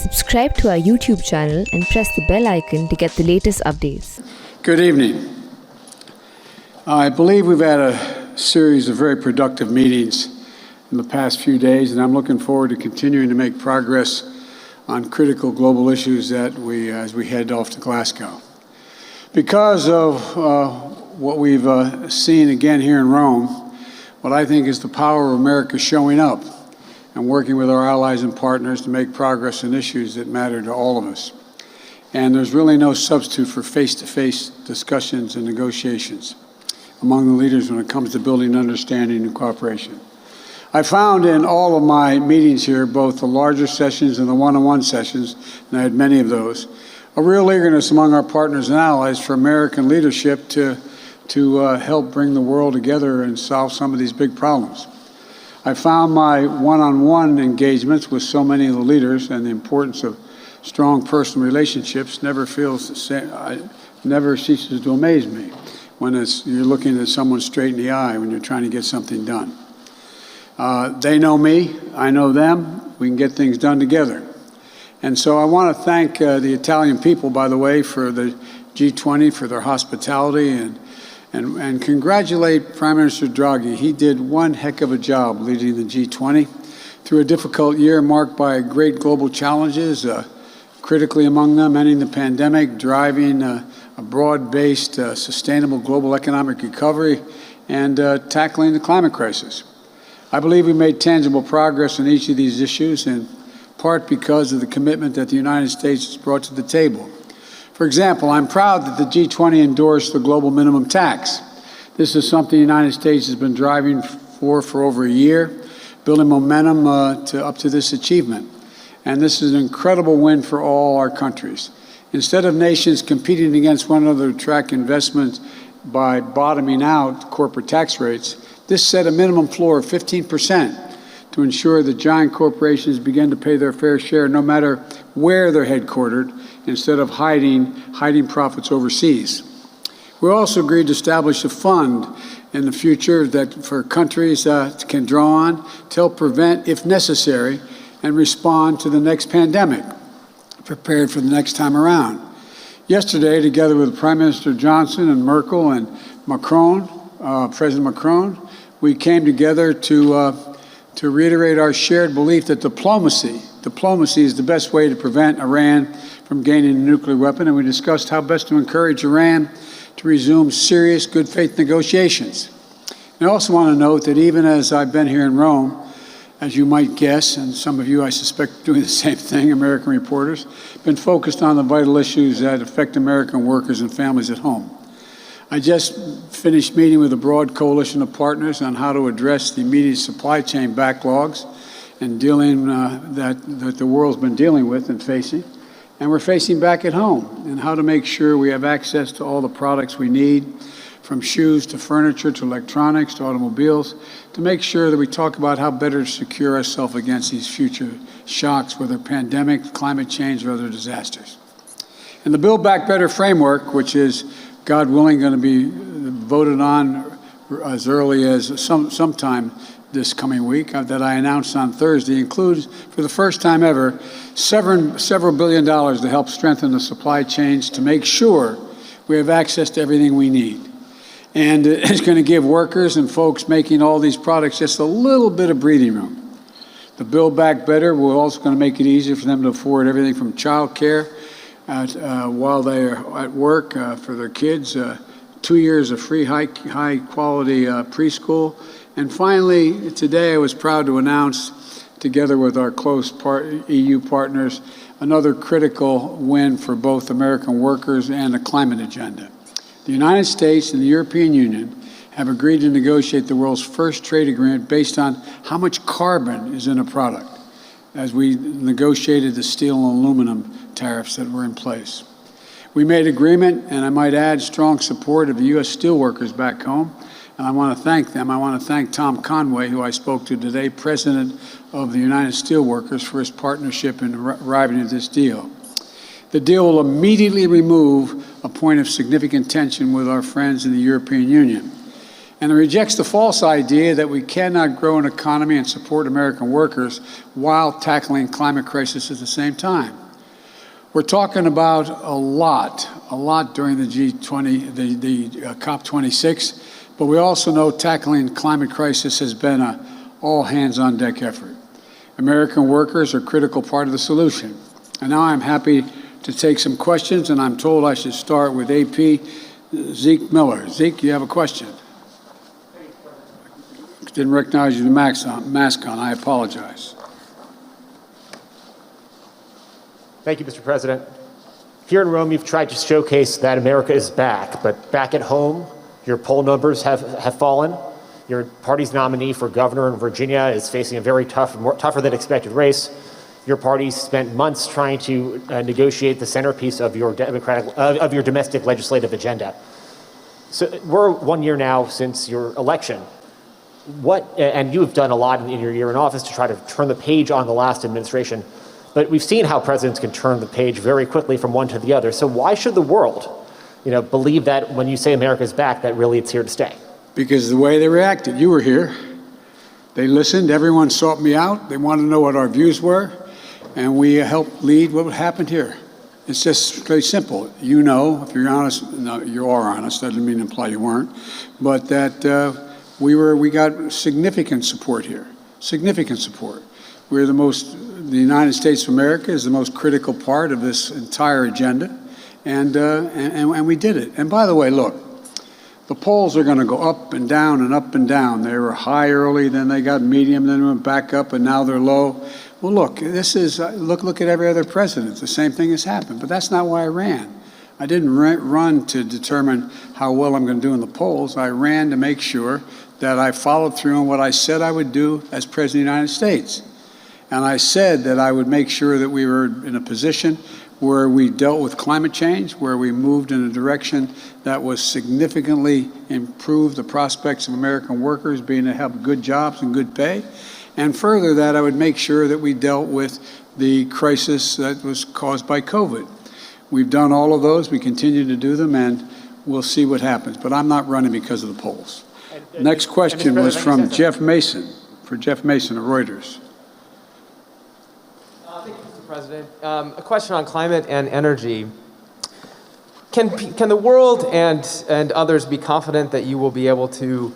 Subscribe to our YouTube channel and press the bell icon to get the latest updates. Good evening. I believe we've had a series of very productive meetings in the past few days, and I'm looking forward to continuing to make progress on critical global issues as we head off to Glasgow. Because of what we've seen again here in Rome, what I think is the power of America showing up and working with our allies and partners to make progress on issues that matter to all of us. And there's really no substitute for face-to-face discussions and negotiations among the leaders when it comes to building understanding and cooperation. I found in all of my meetings here, both the larger sessions and the one-on-one sessions, and I had many of those, a real eagerness among our partners and allies for American leadership to help bring the world together and solve some of these big problems. I found my one-on-one engagements with so many of the leaders and the importance of strong personal relationships never ceases to amaze me when you're looking at someone straight in the eye when you're trying to get something done. They know me, I know them, we can get things done together. And so I want to thank the Italian people, by the way, for the G20, for their hospitality, and congratulate Prime Minister Draghi. He did one heck of a job leading the G20 through a difficult year marked by great global challenges, critically among them ending the pandemic, driving a broad-based, sustainable global economic recovery, and tackling the climate crisis. I believe we made tangible progress on each of these issues, in part because of the commitment that the United States has brought to the table. For example, I'm proud that the G20 endorsed the global minimum tax. This is something the United States has been driving for over a year, building momentum up to this achievement. And this is an incredible win for all our countries. Instead of nations competing against one another to attract investments by bottoming out corporate tax rates, this set a minimum floor of 15% to ensure that giant corporations begin to pay their fair share no matter where they're headquartered, instead of hiding profits overseas. We also agreed to establish a fund in the future that for countries can draw on to help prevent, if necessary, and respond to the next pandemic, prepared for the next time around. Yesterday, together with Prime Minister Johnson and Merkel and Macron, President Macron, we came together to reiterate our shared belief that diplomacy is the best way to prevent Iran from gaining a nuclear weapon, and we discussed how best to encourage Iran to resume serious good faith negotiations. And I also want to note that even as I've been here in Rome, as you might guess, and some of you I suspect doing the same thing, American reporters, been focused on the vital issues that affect American workers and families at home. I just finished meeting with a broad coalition of partners on how to address the immediate supply chain backlogs and that the world's been dealing with and facing, and we're facing back at home, and how to make sure we have access to all the products we need, from shoes to furniture to electronics to automobiles, to make sure that we talk about how better to secure ourselves against these future shocks, whether pandemic, climate change, or other disasters. And the Build Back Better framework, which is, God willing, going to be voted on as early as sometime this coming week, that I announced on Thursday, includes, for the first time ever, several billion dollars to help strengthen the supply chains to make sure we have access to everything we need. And it's going to give workers and folks making all these products just a little bit of breathing room. The Build Back Better will also going to make it easier for them to afford everything from child care while they are at work for their kids, 2 years of free high-quality preschool. And finally, today I was proud to announce, together with our close EU partners, another critical win for both American workers and the climate agenda. The United States and the European Union have agreed to negotiate the world's first trade agreement based on how much carbon is in a product, as we negotiated the steel and aluminum tariffs that were in place. We made agreement, and I might add, strong support of the U.S. steelworkers back home, and I want to thank them. I want to thank Tom Conway, who I spoke to today, President of the United Steelworkers, for his partnership in arriving at this deal. The deal will immediately remove a point of significant tension with our friends in the European Union. And it rejects the false idea that we cannot grow an economy and support American workers while tackling climate crisis at the same time. We're talking about a lot during the G20, the COP26, but we also know tackling climate crisis has been an all-hands-on-deck effort. American workers are a critical part of the solution. And now I'm happy to take some questions, and I'm told I should start with AP Zeke Miller. Zeke, you have a question? Didn't recognize you the mask on. I apologize. Thank you, Mr. President. Here in Rome, you've tried to showcase that America is back, but back at home, your poll numbers have fallen. Your party's nominee for governor in Virginia is facing a very tougher than expected race. Your party spent months trying to negotiate the centerpiece of your domestic legislative agenda. So we're 1 year now since your election. And you have done a lot in your year in office to try to turn the page on the last administration, but we've seen how presidents can turn the page very quickly from one to the other. So why should the world, believe that when you say America's back, that really it's here to stay? Because the way they reacted, you were here. They listened, everyone sought me out. They wanted to know what our views were, and we helped lead what happened here. It's just very simple. You know, if you're honest, no, you are honest, that doesn't mean to imply you weren't, but that we got significant support here, significant support. The United States of America is the most critical part of this entire agenda, and we did it. And by the way, look, the polls are going to go up and down and up and down. They were high early, then they got medium, then went back up, and now they're low. Well, look, this is, look at every other president. The same thing has happened, but that's not why I ran. I didn't run to determine how well I'm going to do in the polls. I ran to make sure that I followed through on what I said I would do as President of the United States. And I said that I would make sure that we were in a position where we dealt with climate change, where we moved in a direction that was significantly improved the prospects of American workers being able to have good jobs and good pay. And further that, I would make sure that we dealt with the crisis that was caused by COVID. We've done all of those, we continue to do them, and we'll see what happens. But I'm not running because of the polls. Next question was from Jeff Mason, for Jeff Mason of Reuters. Thank you, Mr. President. A question on climate and energy. Can the world and others be confident that you will be able to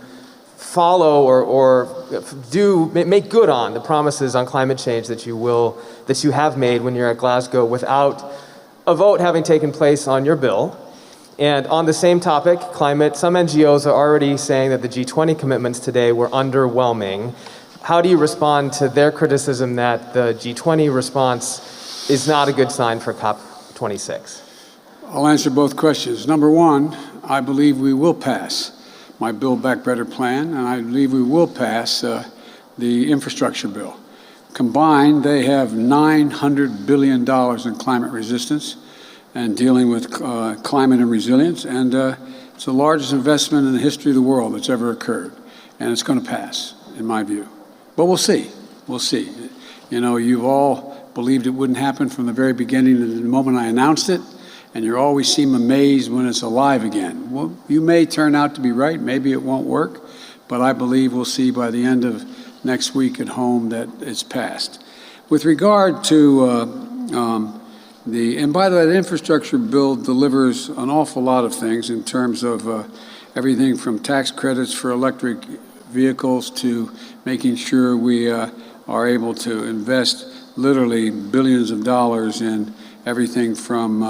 follow or make good on the promises on climate change that you have made when you're at Glasgow without a vote having taken place on your bill? And on the same topic, climate, some NGOs are already saying that the G20 commitments today were underwhelming. How do you respond to their criticism that the G20 response is not a good sign for COP26? I'll answer both questions. Number one, I believe we will pass my Build Back Better plan, and I believe we will pass the infrastructure bill. Combined, they have $900 billion in climate resistance and dealing with climate and resilience, and it's the largest investment in the history of the world that's ever occurred, and it's going to pass, in my view. But we'll see. We'll see. You've all believed it wouldn't happen from the very beginning, the moment I announced it, and you always seem amazed when it's alive again. Well, you may turn out to be right. Maybe it won't work, but I believe we'll see by the end of next week at home that it's passed. With regard to and by the way, the infrastructure bill delivers an awful lot of things in terms of everything from tax credits for electric vehicles to making sure we are able to invest literally billions of dollars in everything from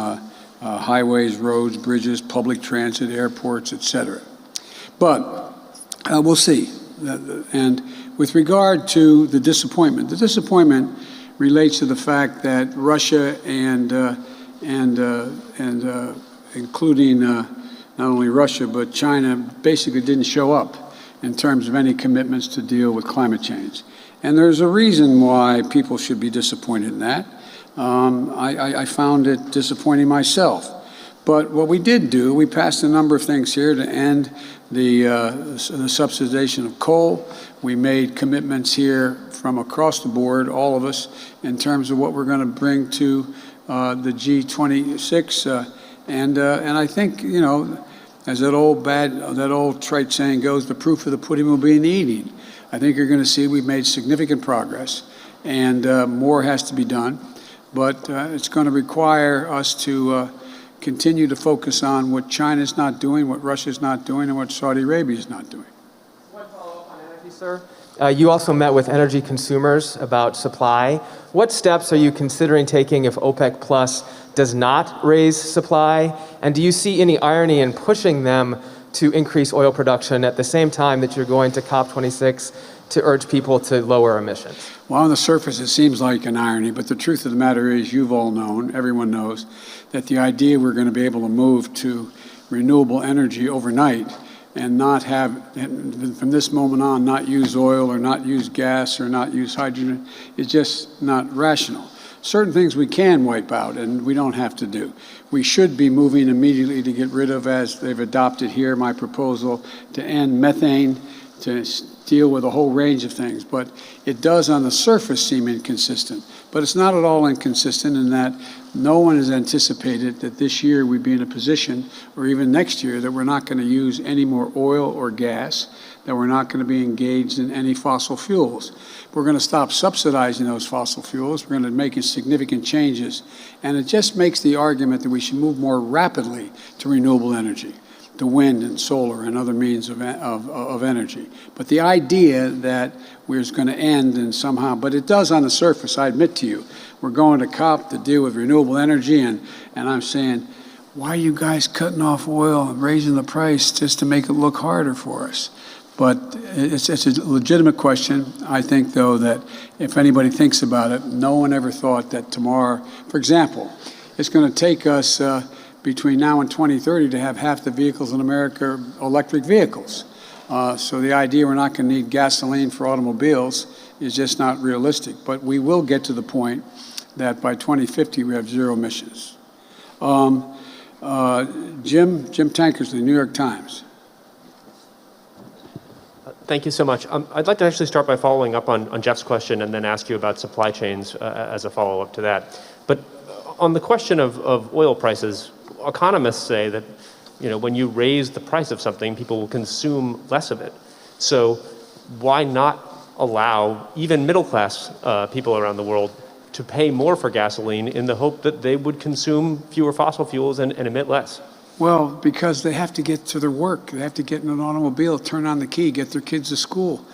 highways, roads, bridges, public transit, airports, et cetera. But we'll see. And with regard to the disappointment relates to the fact that Russia and including not only Russia but China basically didn't show up in terms of any commitments to deal with climate change. And there's a reason why people should be disappointed in that. I found it disappointing myself. But what we did do, we passed a number of things here to end the subsidization of coal. We made commitments here from across the board, all of us, in terms of what we're going to bring to the G26. And I think, As that old trite saying goes, the proof of the pudding will be in the eating. I think you're going to see we've made significant progress, and more has to be done. But it's going to require us to continue to focus on what China's not doing, what Russia's not doing, and what Saudi Arabia is not doing. One follow-up on energy, sir. You also met with energy consumers about supply. What steps are you considering taking if OPEC Plus does not raise supply? And do you see any irony in pushing them to increase oil production at the same time that you're going to COP26 to urge people to lower emissions? Well, on the surface, it seems like an irony, but the truth of the matter is, you've all known, everyone knows, that the idea we're going to be able to move to renewable energy overnight and not have, from this moment on, not use oil or not use gas or not use hydrogen is just not rational. Certain things we can wipe out and we don't have to do. We should be moving immediately to get rid of, as they've adopted here, my proposal to end methane, to deal with a whole range of things. But it does on the surface seem inconsistent. But it's not at all inconsistent in that no one has anticipated that this year we'd be in a position, or even next year, that we're not going to use any more oil or gas, that we're not going to be engaged in any fossil fuels. We're going to stop subsidizing those fossil fuels. We're going to make significant changes. And it just makes the argument that we should move more rapidly to renewable energy, to wind and solar and other means of energy. But the idea that we're going to end and somehow, but it does on the surface, I admit to you. We're going to COP to deal with renewable energy, and I'm saying, why are you guys cutting off oil and raising the price just to make it look harder for us? But it's a legitimate question. I think, though, that if anybody thinks about it, no one ever thought that tomorrow, for example, it's going to take us between now and 2030 to have half the vehicles in America electric vehicles. So the idea we're not going to need gasoline for automobiles is just not realistic. But we will get to the point that by 2050 we have zero emissions. Jim Tankersley, New York Times. Thank you so much. I'd like to actually start by following up on Jeff's question and then ask you about supply chains as a follow-up to that. But on the question of oil prices, economists say that, when you raise the price of something, people will consume less of it. So why not allow even middle-class people around the world to pay more for gasoline in the hope that they would consume fewer fossil fuels and emit less? Well, because they have to get to their work. They have to get in an automobile, turn on the key, get their kids to school.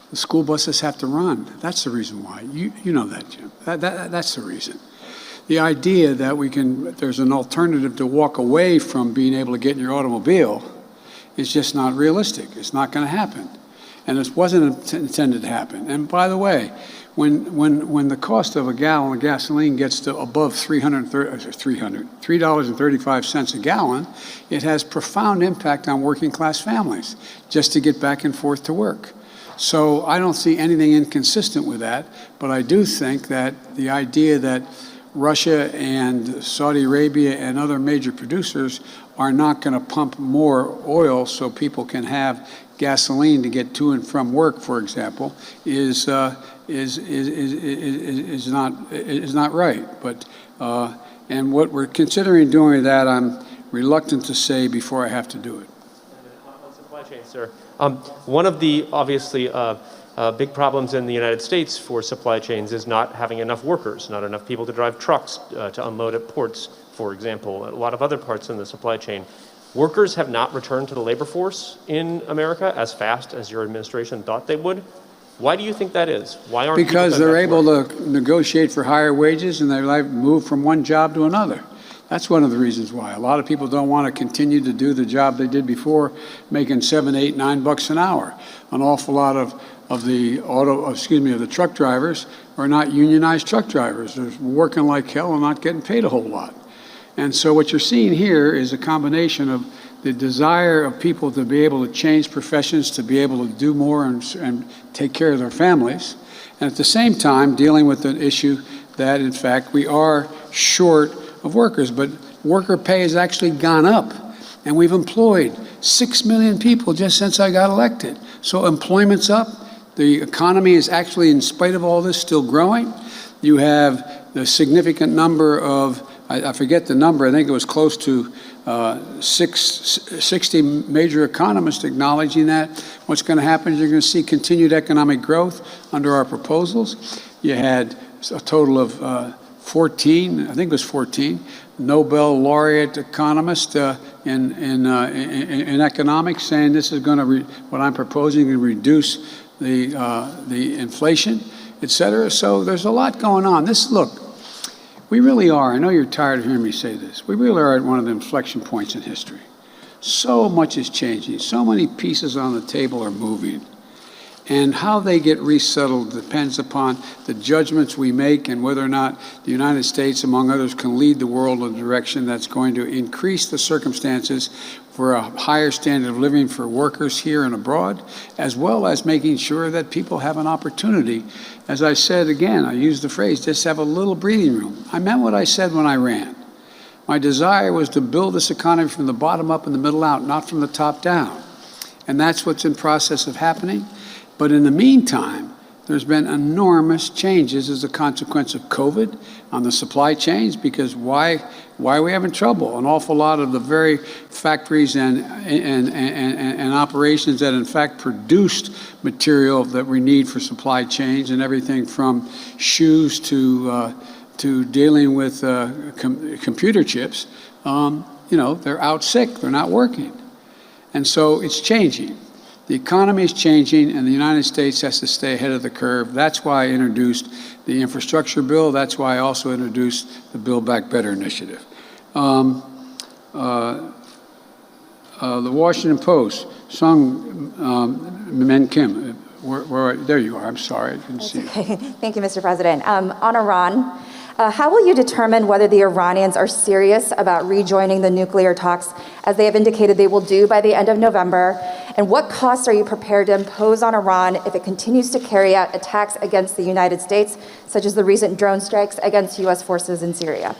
The school buses have to run. That's the reason why. You know that, Jim. That's the reason. The idea that there's an alternative to walk away from being able to get in your automobile is just not realistic. It's not going to happen. And it wasn't intended to happen. And by the way, when the cost of a gallon of gasoline gets to above $3.35 a gallon, it has profound impact on working class families just to get back and forth to work. So I don't see anything inconsistent with that, but I do think that the idea that Russia and Saudi Arabia and other major producers are not going to pump more oil so people can have gasoline to get to and from work, for example, is not right. But and what we're considering doing with that, I'm reluctant to say before I have to do it. On supply chain, sir. One of the obviously big problems in the United States for supply chains is not having enough workers, not enough people to drive trucks to unload at ports, for example. A lot of other parts in the supply chain. Workers have not returned to the labor force in America as fast as your administration thought they would. Why do you think that is? Why aren't because they're able to negotiate for higher wages and they move from one job to another. That's one of the reasons why. A lot of people don't want to continue to do the job they did before, making $7, $8, $9 an hour. An awful lot of the truck drivers are not unionized truck drivers. They're working like hell and not getting paid a whole lot. And so what you're seeing here is a combination of the desire of people to be able to change professions, to be able to do more and take care of their families, and at the same time dealing with an issue that, in fact, we are short of workers. But worker pay has actually gone up, and we've employed 6 million people just since I got elected. So employment's up. The economy is actually, in spite of all this, still growing. You have the significant number of I forget the number, I think it was close to 60 major economists acknowledging that what's going to happen is you're going to see continued economic growth under our proposals. You had a total of 14, I think it was 14, Nobel laureate economists in economics saying this is going to, what I'm proposing, to reduce the inflation, et cetera. So there's a lot going on. Look, we really are, I know you're tired of hearing me say this, we really are at one of the inflection points in history. So much is changing, so many pieces on the table are moving. And how they get resettled depends upon the judgments we make and whether or not the United States, among others, can lead the world in a direction that's going to increase the circumstances for a higher standard of living for workers here and abroad, as well as making sure that people have an opportunity. As I said again, I used the phrase, just have a little breathing room. I meant what I said when I ran. My desire was to build this economy from the bottom up and the middle out, not from the top down. And that's what's in process of happening. But in the meantime, there's been enormous changes as a consequence of COVID on the supply chains, because why are we having trouble? An awful lot of the very factories and operations that in fact produced material that we need for supply chains, and everything from shoes to dealing with computer chips, they're out sick, they're not working. And so it's changing. The economy is changing, and the United States has to stay ahead of the curve. That's why I introduced the infrastructure bill. That's why I also introduced the Build Back Better initiative. The Washington Post, Sung Men Kim, there you are. I'm sorry, I couldn't see you. Okay. Thank you, Mr. President. On Iran, how will you determine whether the Iranians are serious about rejoining the nuclear talks, as they have indicated they will do by the end of November? And what costs are you prepared to impose on Iran if it continues to carry out attacks against the United States, such as the recent drone strikes against U.S. forces in Syria?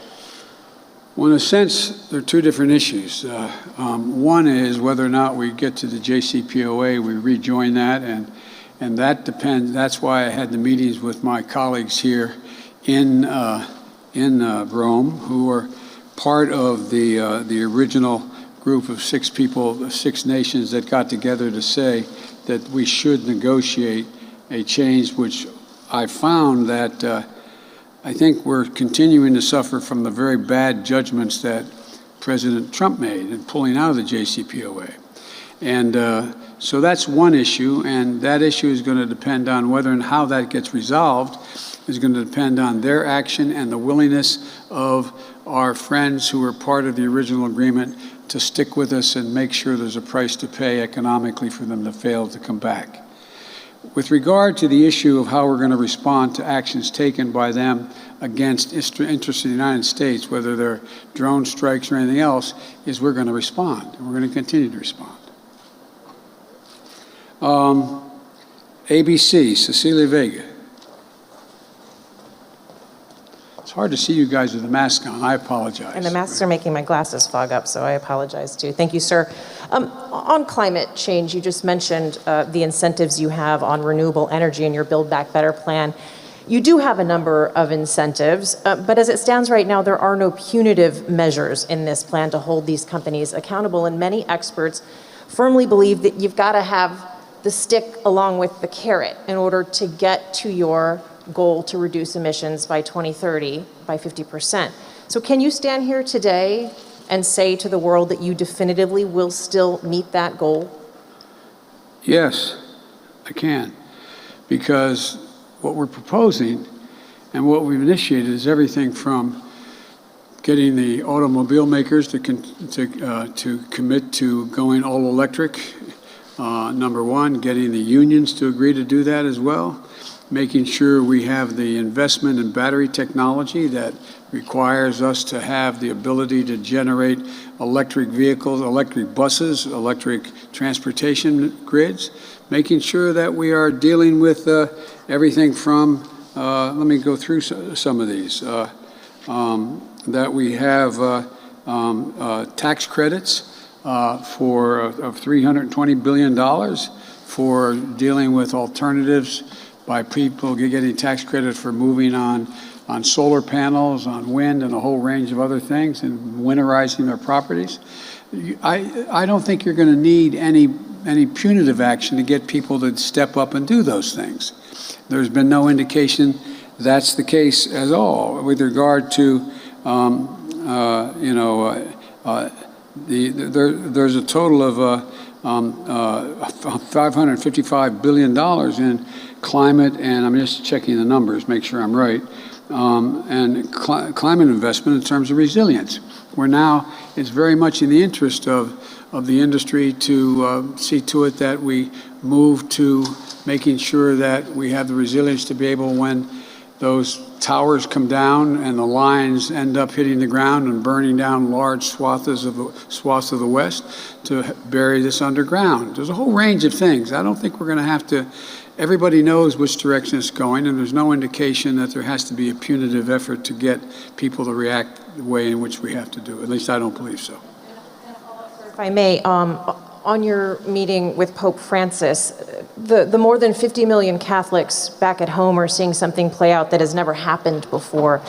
Well, in a sense, there are two different issues. One is whether or not we get to the JCPOA, we rejoin that, and that depends. That's why I had the meetings with my colleagues here in Rome, who are part of the original group of 6 people, 6 nations that got together to say that we should negotiate a change, which I found that I think we're continuing to suffer from the very bad judgments that President Trump made in pulling out of the JCPOA. And so that's one issue, and that issue is going to depend on whether and how that gets resolved is going to depend on their action and the willingness of our friends who were part of the original agreement to stick with us and make sure there's a price to pay economically for them to fail to come back. With regard to the issue of how we're going to respond to actions taken by them against interests of the United States, whether they're drone strikes or anything else, is we're going to respond, and we're going to continue to respond. ABC, Cecilia Vega. It's hard to see you guys with the mask on. I apologize. And the masks are making my glasses fog up, so I apologize too. Thank you, sir. On climate change, you just mentioned the incentives you have on renewable energy in your Build Back Better plan. You do have a number of incentives, but as it stands right now, there are no punitive measures in this plan to hold these companies accountable, and many experts firmly believe that you've got to have the stick along with the carrot in order to get to your goal to reduce emissions by 2030 by 50%. So can you stand here today and say to the world that you definitively will still meet that goal? Yes, I can. Because what we're proposing and what we've initiated is everything from getting the automobile makers to commit to going all electric, number one, getting the unions to agree to do that as well, making sure we have the investment in battery technology that requires us to have the ability to generate electric vehicles, electric buses, electric transportation grids, making sure that we are dealing with everything from, let me go through some of these, that we have tax credits of $320 billion for dealing with alternatives by people getting tax credit for moving on on solar panels, on wind, and a whole range of other things, and winterizing their properties. I don't think you're going to need any punitive action to get people to step up and do those things. There's been no indication that's the case at all with regard to, there's a total of $555 billion in climate, and I'm just checking the numbers, make sure I'm right, and climate investment in terms of resilience. Where now it's very much in the interest of the industry to see to it that we move to making sure that we have the resilience to be able, when those towers come down and the lines end up hitting the ground and burning down large swaths of the West, to bury this underground. There's a whole range of things. I don't think we're going to have to. Everybody knows which direction it's going, and there's no indication that there has to be a punitive effort to get people to react the way in which we have to do. At least I don't believe so. If I may, on your meeting with Pope Francis, the more than 50 million Catholics back at home are seeing something play out that has never happened before.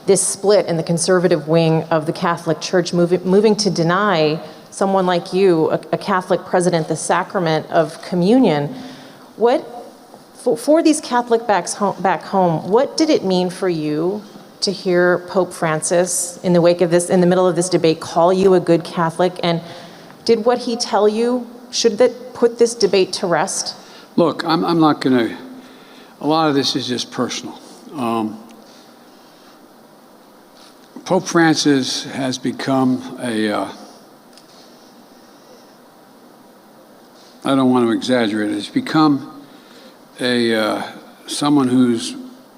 This split in the conservative wing of the Catholic Church moving to deny someone like you, a Catholic president, the sacrament of communion. For these Catholic back home, what did it mean for you to hear Pope Francis, in the wake of this, in the middle of this debate, call you a good Catholic? And did what he tell you, should that put this debate to rest? Look, I'm not going to, a lot of this is just personal. Pope Francis has become I don't want to exaggerate it, he's become someone who's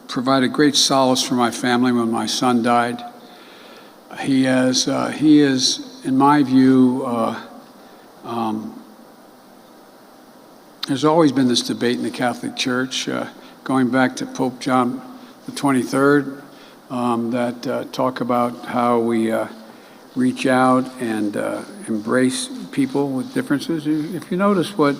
provided great solace for my family when my son died. He is, in my view, there's always been this debate in the Catholic Church, going back to Pope John the 23rd, that talk about how we reach out and embrace people with differences. If you notice what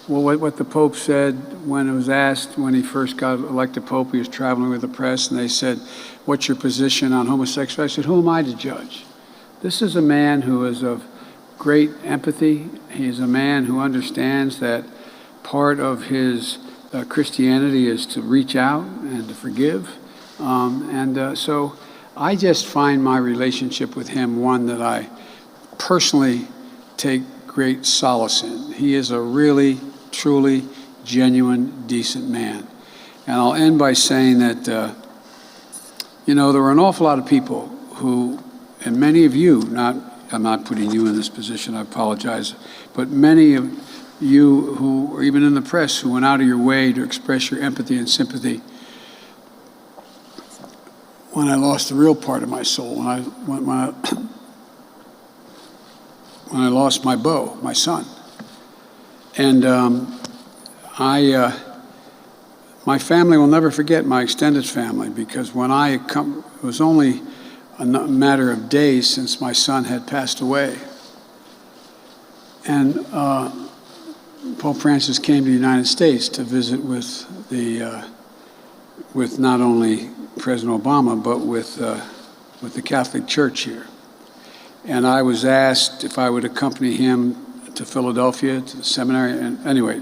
the Pope said when it was asked, when he first got elected Pope, he was traveling with the press, and they said, "What's your position on homosexuality?" I said, "Who am I to judge?" This is a man who is of great empathy. He is a man who understands that part of his Christianity is to reach out and to forgive. So I just find my relationship with him one that I personally take great solace in. He is a really, truly, genuine, decent man. And I'll end by saying that, there were an awful lot of people who, and many of you, I'm not putting you in this position, I apologize, but many of you who are even in the press who went out of your way to express your empathy and sympathy when I lost the real part of my soul, when I lost my beau, my son. And my family will never forget, my extended family, because when it was only a matter of days since my son had passed away. And Pope Francis came to the United States to visit with not only President Obama, but with the Catholic Church here. And I was asked if I would accompany him to Philadelphia, to the seminary, and anyway.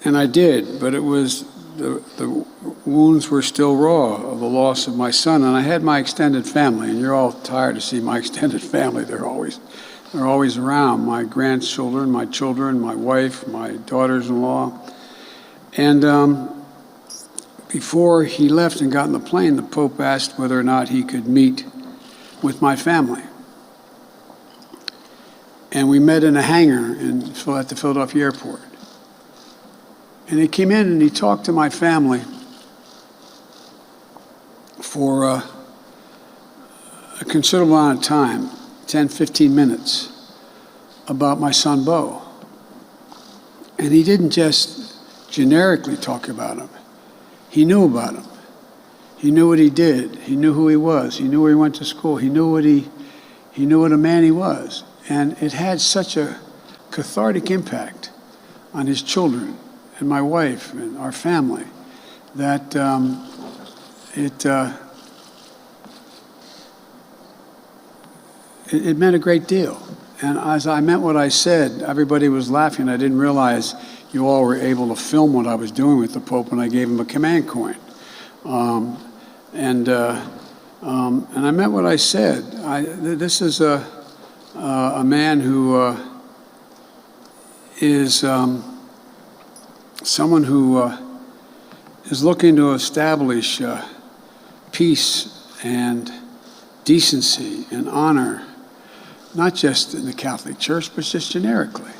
And I did, but it was, the wounds were still raw of the loss of my son. And I had my extended family, and you're all tired to see my extended family. They're always around, my grandchildren, my children, my wife, my daughters-in-law. And before he left and got on the plane, the Pope asked whether or not he could meet with my family. And we met in a hangar at the Philadelphia airport. And he came in and he talked to my family for a considerable amount of time, 10, 15 minutes, about my son, Beau. And he didn't just generically talk about him. He knew about him. He knew what he did. He knew who he was. He knew where he went to school. He knew what a man he was. And it had such a cathartic impact on his children and my wife and our family that it meant a great deal. And as I meant what I said, everybody was laughing. I didn't realize you all were able to film what I was doing with the Pope when I gave him a command coin. And I meant what I said. This is a man who is someone who is looking to establish peace and decency and honor, not just in the Catholic Church, but just generically.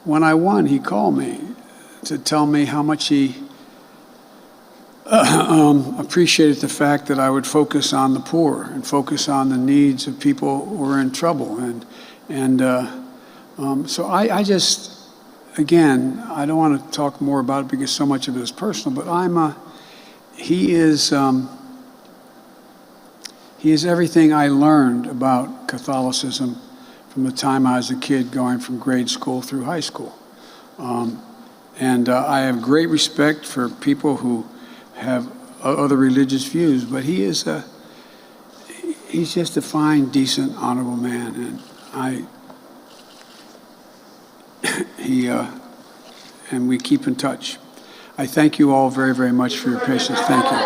When I won, he called me to tell me how much he appreciated the fact that I would focus on the poor and focus on the needs of people who are in trouble. So I just, again, I don't want to talk more about it because so much of it is personal, but he is everything I learned about Catholicism from the time I was a kid going from grade school through high school. I have great respect for people who have other religious views, but he's just a fine, decent, honorable man, and we keep in touch. I thank you all very, very much for your patience. Thank you.